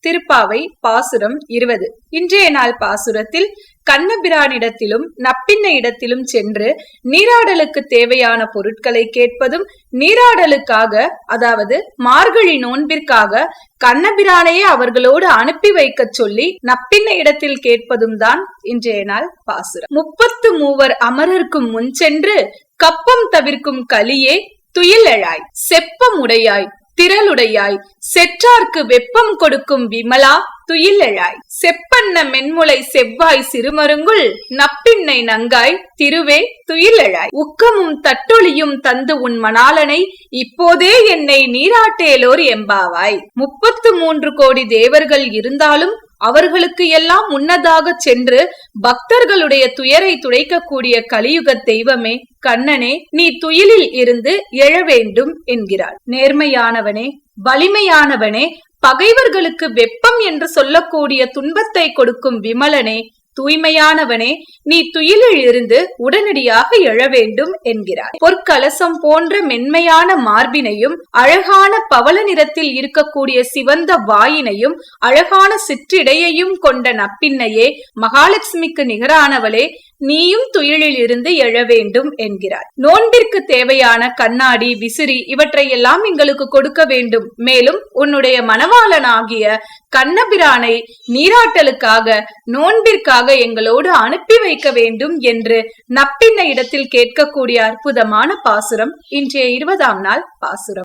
திருப்பாவை பாசுரம் 20. இன்றைய நாள் பாசுரத்தில் கண்ணபிரானிடத்திலும் நப்பின்ன இடத்திலும் சென்று நீராடலுக்கு தேவையான பொருட்களை கேட்பதும், நீராடலுக்காக அதாவது மார்கழி நோன்பிற்காக கண்ணபிரானையே அவர்களோடு அனுப்பி வைக்க சொல்லி நப்பின்ன இடத்தில் கேட்பதும் தான் இன்றைய நாள் பாசுரம். 33 அமரர்க்கும் முன் சென்று கப்பம் தவிர்க்கும் கலியே துயில் எழாய், செப்பம் உடையாய் திரளுடையாய், செற்றார்க்கு வெப்பம் கொடுக்கும் விமலா துயில் எழாய், செப்பன்ன மென்முளை செவ்வாய் சிறுமருங்குள் நப்பின்னை நங்காய் திருவே துயில் எழாய், உக்கமும் தட்டொழியும் தந்து உன் மணாலனை இப்போதே என்னை நீராட்டேலோர் எம்பாவாய். 33 கோடி தேவர்கள் இருந்தாலும் அவர்களுக்கு எல்லாம் முன்னதாக சென்று பக்தர்களுடைய துயரை துடைக்கக்கூடிய கலியுக தெய்வமே கண்ணனே, நீ துயிலில் இருந்து எழ வேண்டும் என்கிறார். நேர்மையானவனே, வலிமையானவனே, பகைவர்களுக்கு வெப்பம் என்று சொல்லக்கூடிய துன்பத்தை கொடுக்கும் விமலனே, தூய்மையானவனே, நீ துயிலில் இருந்து உடனடியாக எழ வேண்டும் என்கிறார். பொற்கலசம் போன்ற மென்மையான மார்பினையும், அழகான பவள நிறத்தில் இருக்கக்கூடிய சிவந்த வாயினையும், அழகான சிற்றிடையையும் கொண்ட நப்பின்னையே, மகாலட்சுமிக்கு நிகரானவளே, நீயும் துயிலில் இருந்து எழ வேண்டும் என்கிறார். நோன்பிற்கு தேவையான கண்ணாடி, விசிறி இவற்றையெல்லாம் எங்களுக்கு கொடுக்க வேண்டும். மேலும் உன்னுடைய மணவாளனாகிய கண்ணபிரானை நீராட்டலுக்காக நோன்பிற்காக எங்களோடு அனுப்பி வைக்க வேண்டும் என்று நப்பின்ன இடத்தில் கேட்கக்கூடிய அற்புதமான பாசுரம் இன்றைய 20ஆம் நாள் பாசுரம்.